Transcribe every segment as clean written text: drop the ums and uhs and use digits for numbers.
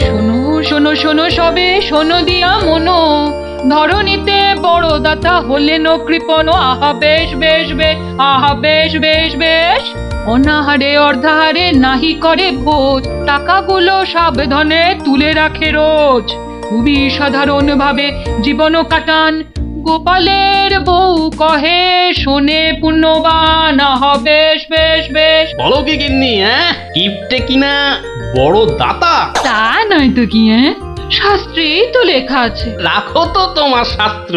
শোনো শোনো শোনো সবে, শোনো দিয়া মনো, ধরণীতে বড় দাতা হলেন কৃপণ। আহা বেশ বেশ বেশ, আহা বেশ বেশ বেশ। অনাহারে অর্ধাহারে নাহি করে ভোজ, টাকাগুলো সাবধানে তুলে রাখে রোজ। খুবই সাধারণ ভাবে জীবন কাটান, গোপালের বউ কহে শোনে পুণ্যবান। আহা বেশ বেশ বেশ। বলো কি গিন্নি, কিপটে কিনা বড় দাতা? তা নয় তো কি, শাস্ত্রেই তো লেখা আছে। রাখো তো তোমার শাস্ত্র।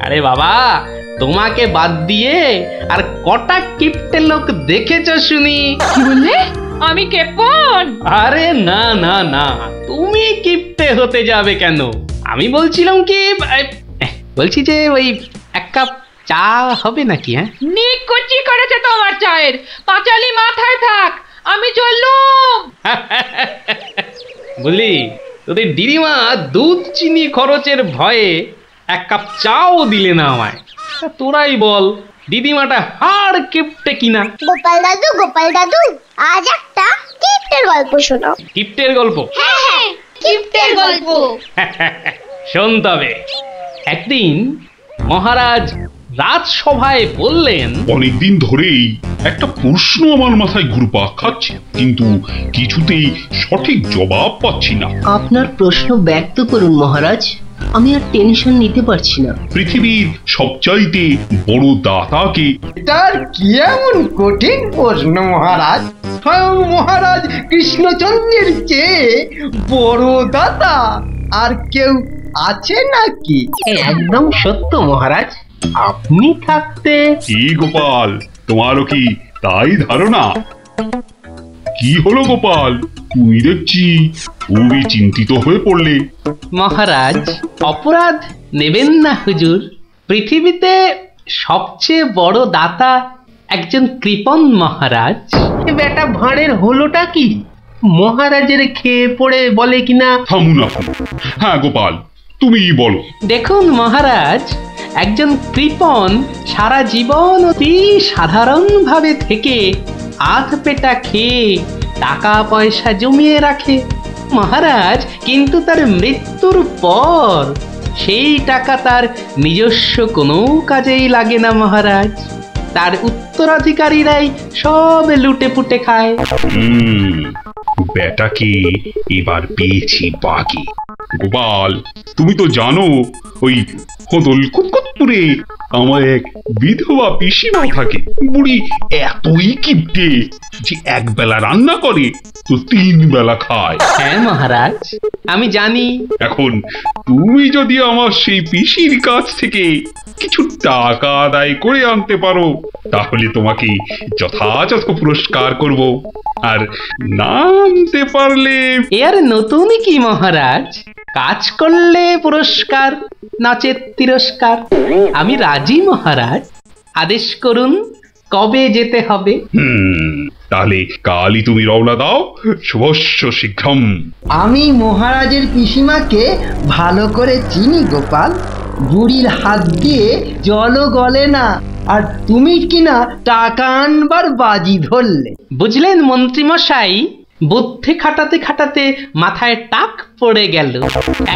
আরে বাবা, তোমাকে বাদ দিয়ে আর কটা কিপটে লোক দেখেছ শুনি? কি বললে? আমি কেপন? আরে না না না, তুমি কিপটে হতে যাবে কেন? আমি বলছিলাম কি, বলছি যে ওই এক কাপ চা হবে নাকি? নিকুচি করেছে তোমার চায়ের, পাঁচালি মাথায় থাক, আমি চললুম। বলি, তোদের দিদিমা দুধ চিনি খরচের ভয়ে এক কাপ চাও দিলে না আমায়। তোরাই বল, দিদিমাটা হাড় কিপটে কিনা? গোপাল দাদু, আজ একটা কিপ্টের গল্প শোনাও। কিপ্টের গল্প? হ্যাঁ, কিপ্টের গল্প। শোন তবে। একদিন মহারাজ রাজসভায় বললেন, অনেকদিন ধরেই একটা প্রশ্ন আমার মাথায় ঘুরপাক খাচ্ছে, কিন্তু কিছুতেই সঠিক জবাব পাচ্ছি না। আপনার প্রশ্ন ব্যক্ত করুন মহারাজ, আমি আর টেনশন নিতে পারছি না। পৃথিবীর সবচাইতে বড় দাতাকে? এটার কি এমন কঠিন প্রশ্ন মহারাজ? স্বয়ং মহারাজ কৃষ্ণচন্দ্রের চেয়ে বড় দাতা আর কেউ আছে নাকি? একদম সত্য মহারাজ, আপনি থাকতে। কি গোপাল, তোমারও কি তাই ধারণা? কি হলো গোপাল, তুমি দেখছি খুবই চিন্তিত হয়ে পড়লে। মহারাজ অপরাধ নেবেন না হুজুর, পৃথিবীতে সবচেয়ে বড় দাতা একজন কৃপণ মহারাজ। বেটা ভাঁড়ের হলোটা কি? মহারাজের খেয়ে পড়ে বলে কিনা। থামুন আপনি। হ্যাঁ গোপাল, তুমিই বলো। দেখুন মহারাজ, একজন কৃপণ সারা জীবন অতি সাধারণভাবে থেকে আধ পেটা খেয়ে টাকা পয়সা জমিয়ে রাখে মহারাজ, কিন্তু তার মৃত্যুর পর সেই টাকা তার নিজস্ব কোনো কাজেই লাগে না মহারাজ। তার উত্তরাধিকারীরাই সব লুটে পুটে খায়। বেটাকে এবার পেয়েছি বাকি। গোপাল, তুমি তো জানো ওই হদল কুতকুতপুরে আমার এক বিধবা পিসিমা থাকে। বুড়ি এতই কিপটে যে এক বেলা রান্না করে তো 3 বেলা খায়। হ্যাঁ মহারাজ, আমি জানি। এখন তুমি যদি আমার সেই পিসির কাছ থেকে কিছু টাকা আদায় করে আনতে পারো, তাহলে তোমাকে যথাযথ পুরস্কার করব। আর না আনতে পারলে? এর নতুন কি মহারাজ, কাজ করলে পুরস্কার, নাচের তিরস্কার। আমি রাজি মহারাজ, আদেশ করুন কবে যেতে হবে। তাহলে কালই তুমি রওনা দাও, শুভস্য শীঘ্রম। আমি মহারাজের পিসিমাকে ভালো করে চিনি গোপাল, বুড়ির হাত দিয়ে জলও গলে না, আর তুমি কিনা টাকা আনবার বাজি ধরলে। বুঝলেন মন্ত্রীমশাই, বুদ্ধি খাটাতে খাটাতে মাথায় টাক পড়ে গেল।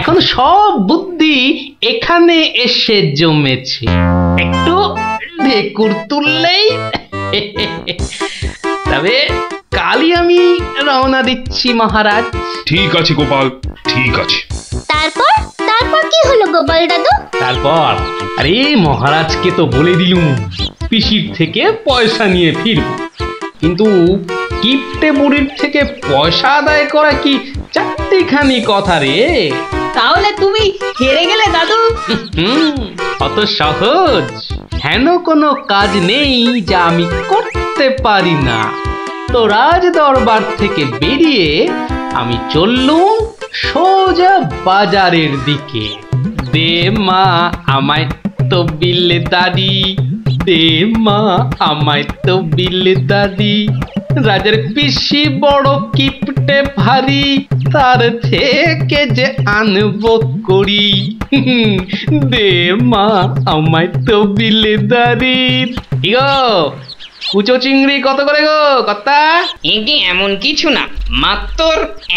এখন সব বুদ্ধি এখানে এসে জমেছে, একটু ঢেকুর তুললেই। তবে কালই আমি রওনা দিচ্ছি মহারাজ। ঠিক আছে গোপাল, ঠিক আছে। তারপর তারপর কি হলো গোপাল দাদু? তারপর আরে মহারাজকে তো বলে দিলুম পিসির থেকে পয়সা নিয়ে ফিরব, কিন্তু কিপটে বুড়ির থেকে পয়সা আদায় করা কি চারটিখানি কথা রে? তাহলে তুমি হেরে গেলে দাদু? অত সহজ হেন কোনো কাজ নেই যা আমি করতে পারি না। তো রাজ দরবার থেকে বেরিয়ে আমি চললুম সোজা বাজারের দিকে। দে মা আমায় তো বিলে দাদি, দে মা আমায় তো বিলে দাদি। রাজার পিসি বড় কিপটে ভারী, তার থেকে যে আনবো করি। দে মা আমায় তো বিলে দাদি। গো কুচো চিংড়ি কত করে গো কর্তা? এগে এমন কিছু না, মাত্র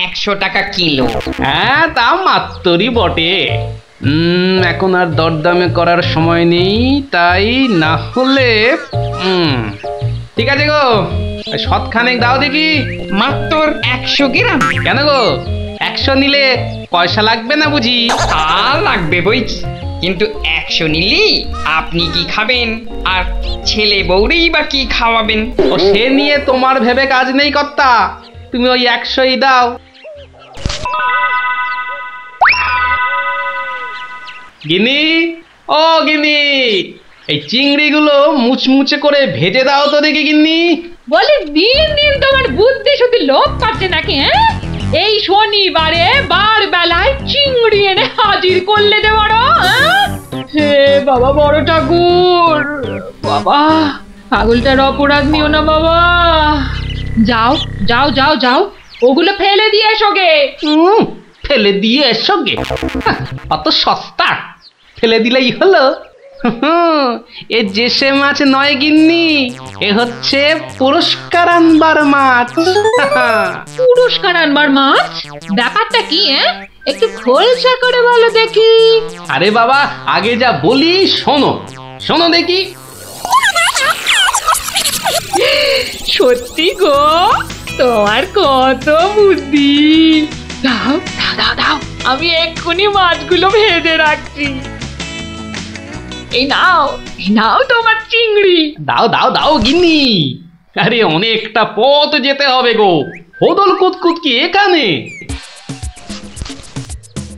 100 টাকা কিলো। হ্যাঁ, তা মাত্রই বটে। এখন আর দরদামে করার সময় নেই, তাই না হলে ঠিক আছে গো, শতখানেক দাও দেখি। মাত্র 100 গ্রাম? কেন গো, 100 নিলে পয়সা লাগবে না বুঝি? তা লাগবে বইছি, কিন্তু 100 নিলি আপনি কি খাবেন আর ছেলে বউরেই বা কি খাওয়াবেন? ও সে নিয়ে তোমার ভেবে কাজ নেই কর্তা, তুমি ওই 100ই দাও। গিনি, ও গিনি, এই চিংড়িগুলো মুচমুচে করে ভেজে দাও তো দেখি গিন্নি। বলি দিন দিন তোমার বুদ্ধি শুধু লোপ পাচ্ছে নাকি? হ্যাঁ, এই শনিবারে বার বেলায় চিংড়ি এনে হাজির করলে যে বড়। হে বাবা বড় ঠাকুর, বাবা পাগলটার অপরাধ নিও না বাবা। যাও যাও যাও যাও, ওগুলো ফেলে দিয়ে এসো গে। ফেলে দিয়ে এসো গে? অত সস্তা? ফেলে দিলেই হলো? এ যে সে মাছ নয় গিন্নি, এ হচ্ছে পুরস্কার আনবার মাছ। পুরস্কার আনবার মাছ? ব্যাপারটা কি? একটু খোলসা করে বলো দেখি। আরে বাবা, আগে যা বলি শোনো, শোনো দেখি। সত্যি গো, তোমার কত বুদ্ধি। দাও দাও দাও দাও, আমি এক্ষুনি মাছগুলো ভেজে রাখছি। এই নাও তোমার চিংড়ি। দাও দাও দাও গিন্নি। আরে অনেকটা পথ যেতে হবে গো, হোদল কুতকুত কি এখানে?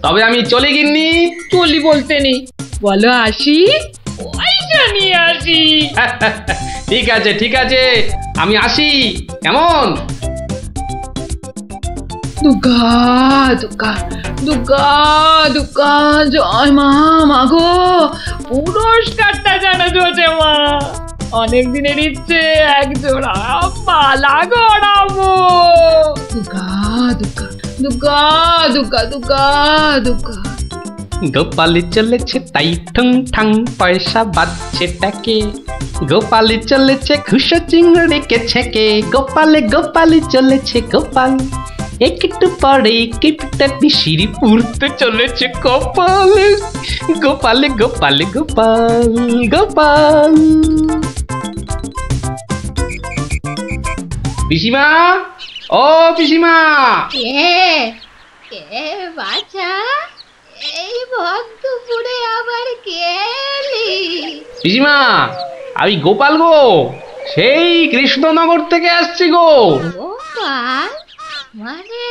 তবে আমি চলি গিন্নি। চলি বলতে নেই, বলো আসি, পয়সা নিয়ে আসি। ঠিক আছে ঠিক আছে, আমি আসি, কেমন? দুর্গা দুর্গা দুর্গা দুর্গা, জয় মা। মাগো, পুরস্কারটা যেন জোটে মা। অনেক দিনের ইচ্ছে, এক জোড়া মালা গড়াবো। দুর্গা দুর্গা দুর্গা দুর্গা দুর্গা দুর্গা। গোপালি চলেছে তাই ঠুং ঠাং, পয়সা বাজছে টাকে। গোপালি চলেছে খুশো চিংড়িকে ছেকে। গোপালে গোপালি চলেছে গোপাল, একটু পরে কেপটা পিসিরি পুরতে চলেছে কপালে। গোপালে গোপালে গোপাল গোপাল। পিসিমা, ও পিসিমা। কে বাছা, এই ভক্তপুরে আবার কে এলি? পিসিমা, আমি গোপাল গো, সেই কৃষ্ণনগর থেকে আসছি গো। গোপাল মানে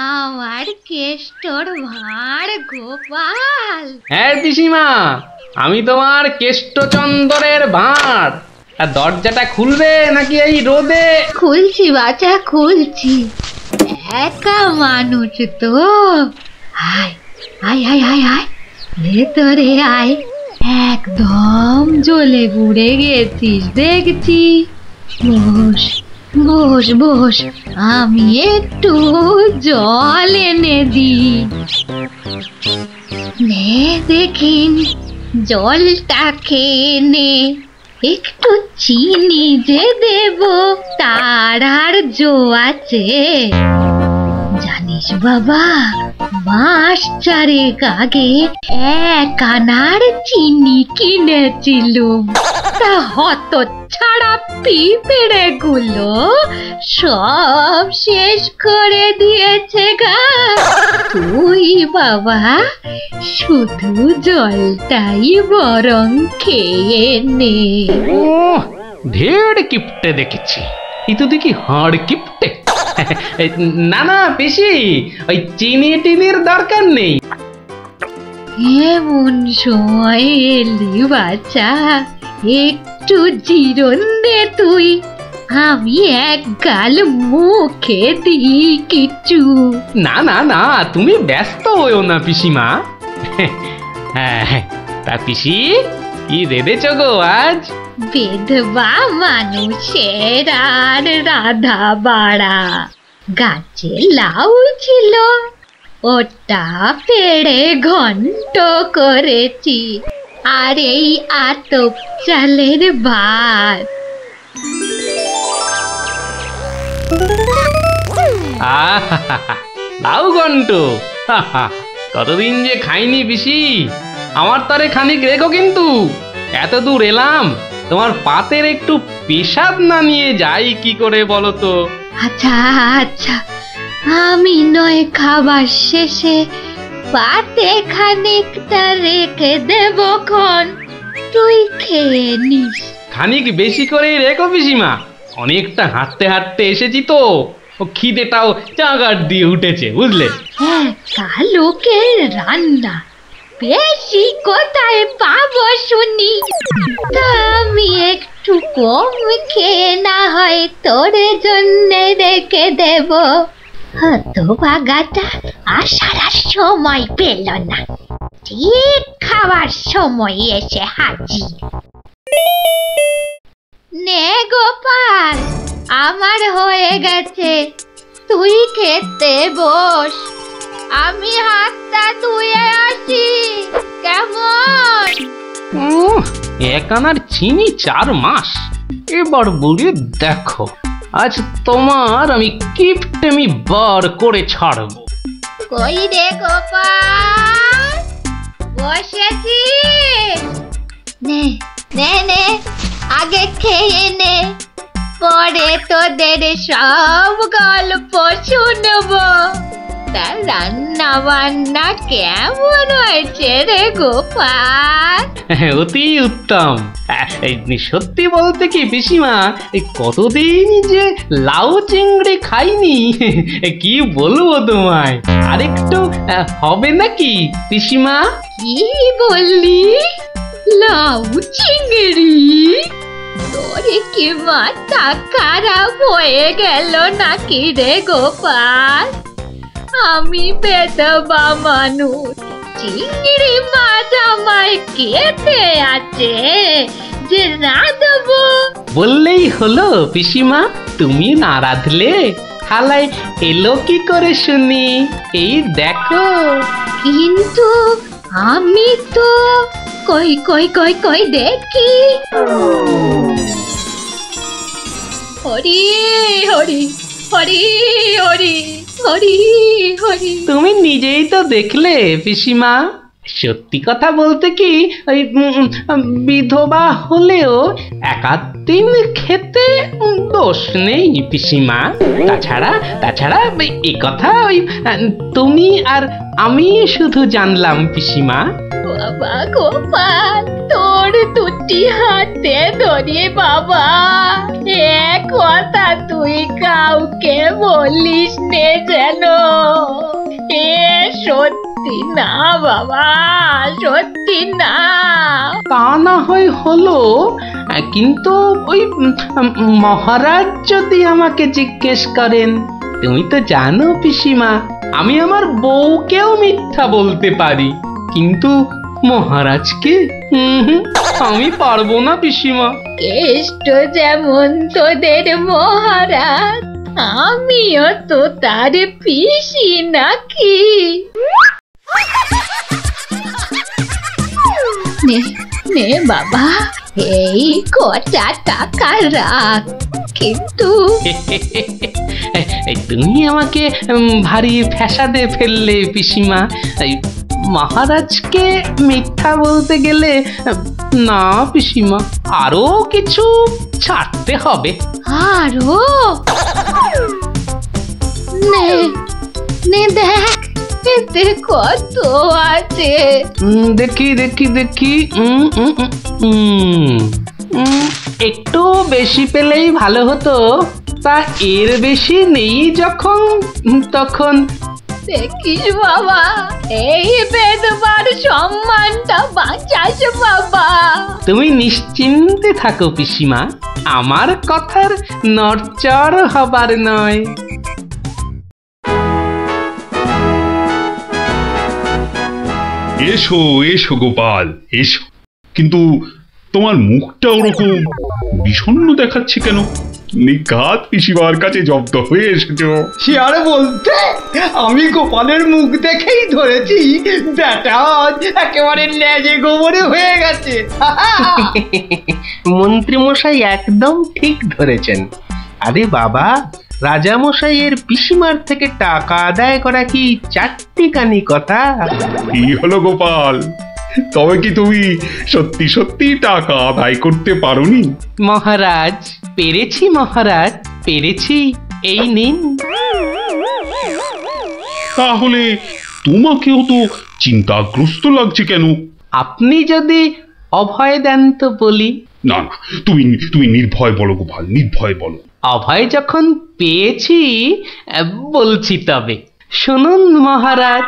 আমার কেষ্টর ভাঁড় গোপাল? হ্যাঁ পিসিমা, আমি তোমার কেষ্টচন্দরের ভাঁড়। আর দরজাটা খুলবে নাকি এই রোদে? খুলছি বাছা, খুলছি। একা মানুষ তো, আয় আয় আয় আয় আয়, ভেতরে আয়। একদম জ্বলে পুড়ে গেছিস দেখছি। বস বস বস, আমি একটু জল এনে দিই। নে দেখিন, জলটা খেয়ে নে। একটু চিনি যে দেব তার আর জো আছে? জানিস বাবা, মাস 4 আগে 1 আনার চিনি কিনেছিলুম, তা হত ছাড়া পিঁপড়ে গুলো সব শেষ করে দিয়েছে গা। তুই বাবা শুধু জলটাই বরং খেয়ে নে। ও ঢের কিপটে দেখেছি, এই তো দেখি হাড় কিপটে। না না পিসি, ওই চিনি টিনির দরকার নেই। এমন সময় এলি বাচ্চা, একটু জিরন দে তুই। আমি এক গাল মুখে দিই কিছু। না না না, তুমি ব্যস্ত হইও না পিসিমা। হ্যাঁ, তা পিসি কি রেঁধেছ গো আজ? বিধবা মানুষের আর রাধা বাড়া। গাছে লাউ ছিল, ওটা পেড়ে ঘন্ট করেছি, আর এই আতপ চালের ভাত। লাউ ঘন্ট, কতদিন যে খাইনি পিসি। আমার তরে খানিক রেখো কিন্তু। এত দূর এলাম, তোমার পাতের একটু পেশাব না নিয়ে যাই কি করে বলো তো? আচ্ছা আচ্ছা, আমি নয় খাবার শেষে পাতে খানিকটা রেখে দেব খন, তুই খেয়ে নিস। খানিক বেশি করে রেখো পিসিমা, অনেকটা হাঁটতে হাঁটতে এসেছি তো, ও খিদেটাও চাগার দিয়ে উঠেছে বুঝলে। একা লোকের রান্না বেশি কোথায় পাবো শুনি? তা আমি একটু কম খেয়ে না হয় তোর জন্য রেখে দেব। হতভাগাটা আসার আর সময় পেল না, ঠিক খাবার সময় এসে হাজির। নে গোপাল, আমার হয়ে গেছে, তুই খেতে বস। আমি হাতটা ধুয়ে আসি, কেমন? এক আনার চিনি 4 মাস। এবার বলি দেখো, আজ তোমার আমি কিপটেমি বার করে ছাড়বো। কই রে গোপাল, বসেছি? নে নে নে, আগে খেয়ে নে, পরে তোদের সব গল্প শুনবো। তা রান্না বান্না কেমন হয়েছে রে গোপাল? অতি উত্তম। সত্যি বলতে কি পিসিমা, কতদিন যে লাউ চিংড়ি খাইনি, কি বলবো তোমায়। আরেকটু হবে নাকি পিসিমা? কি বললি? লাউ চিংড়ি? তোরে কি মাথা খারাপ হয়ে গেল নাকি রে গোপাল? আমি বেদবা মানুষ, চিংড়ি মাছ আমায় খেতে আছে যে রাঁধবো? বললেই হলো পিসিমা, তুমি না রাঁধলে থালায় এলো কি করে শুনি? এই দেখো। কিন্তু আমি তো কই কই কই কই দেখি। হরি হরি হরি হরি হরি হরি। তুমি নিজেই তো দেখলে পিসিমা। সত্যি কথা বলতে কি, ওই বিধবা হলেও একাদিন খেতে দোষ নেই পিসিমা। তাছাড়া এই কথা ওই তুমি আর আমি শুধু জানলাম পিসিমা। বাবা গোপাল, তোর দুটি হাতে ধরে বাবা, এ কথা তুই কাউকে বলিস নে যেন। এ সত্যি না বাবা, সত্যি না। তা না হয় হলো, কিন্তু ওই মহারাজ যদি আমাকে জিজ্ঞেস করেন, তুমি তো জানো পিসিমা, আমি আমার বউকেও মিথ্যা বলতে পারি, কিন্তু মহারাজকে আমি পারবো না পিসিমা। কেষ্ট যেমন তোদের মহারাজ, আমিও তো তার পিসি নাকি। নে নে বাবা, এই কটা টাকা রাখ, কিন্তু তুমি আমাকে ভারী ফ্যাসাদে ফেললে পিসিমা। মহারাজকে মিথ্যা বলতে গেলে না পিসিমা, আরো কিছু ছাড়তে হবে। আরো? নে নে দেখ, এতে কত আছে। দেখি দেখি দেখি, একটু বেশি পেলেই ভালো হতো। তা এর বেশি নেই যখন, তখন দেখিস বাবা, এই বেদবার সম্মানটা বাঁচাস বাবা। তুমি নিশ্চিন্তে থাকো পিসিমা, আমার কথার নড়চড় হবার নয়। এসো এসো গোপাল, এসো। কিন্তু তোমার মুখটা ওরকম বিষণ্ণ দেখাচ্ছে কেন? নিঘাত পিসিমার কাছে জব্দ হয়ে এসেছো। সে আর বলতে, আমি গোপালের মুখ দেখেই ধরেছি ব্যাটা একেবারে লেজে গোবরে হয়ে গেছে। মন্ত্রী মশাই একদম ঠিক ধরেছেন। আরে বাবা, রাজামশাইয়ের পিসিমার থেকে টাকা আদায় করা কি চারটিখানি কথা? কি হলো গোপাল, তবে কি তুমি সত্যি সত্যি টাকা আদায় করতে পারোনি? মহারাজ পেরেছি, মহারাজ পেরেছি, এই নিন। তাহলে তোমাকেও তো চিন্তাগ্রস্ত লাগছে কেন? আপনি যদি অভয় দেন তো বলি। না না, তুমি তুমি নির্ভয় বলো গোপাল, নির্ভয় বলো। অভয় যখন পেয়েছি বলছি তবে শুনুন মহারাজ।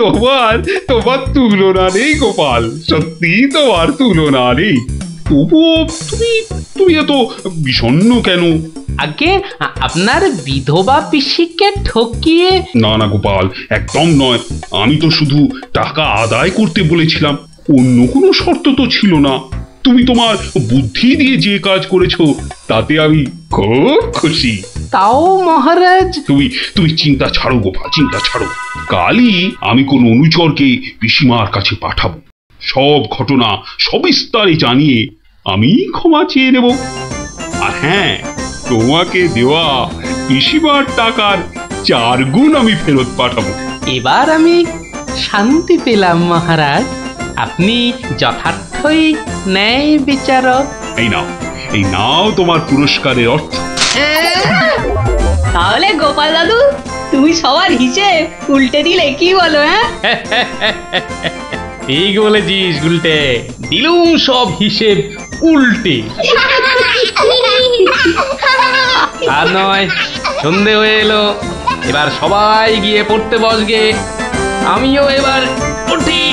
তোমার তোমার তুলনা নেই গোপাল, সত্যি তোমার তুলনা নেই। তবুও তুমি তুমি এত বিষণ্ণ কেন? আগে আপনার বিধবা পিসিকে ঠকিয়ে। না না গোপাল, একদম নয়। আমি তো শুধু টাকা আদায় করতে বলেছিলাম, অন্য কোনো শর্ত তো ছিল না। তুমি তোমার বুদ্ধি দিয়ে যে কাজ করেছো তাতে আমি খুব খুশি। তাও মহারাজ। তুমি তুমি চিন্তা ছাড়ো গোপাল, চিন্তা ছাড়ো। কালই আমি কোন অনুচরকে পিসিমার কাছে পাঠাবো, সব ঘটনা সবিস্তারে জানিয়ে আমি ক্ষমা চেয়ে নেব। আর হ্যাঁ, তোমাকে দেওয়া পিসিমার টাকার 4 গুণ আমি ফেরত পাঠাবো। এবার আমি শান্তি পেলাম মহারাজ, আপনি যথার্থই ন্যায় বিচারক। এই নাও তোমার পুরস্কারের অর্থ। তাহলে গোপাল দাদু তুমি সবার হিসেব উল্টে দিলে, কি বলো? ঠিক বলেছিস গুলটে, দিলুম সব হিসেব উল্টে। আর নয়, সন্ধে হয়ে এলো, এবার সবাই গিয়ে পড়তে বসগে। আমিও এবার উঠি।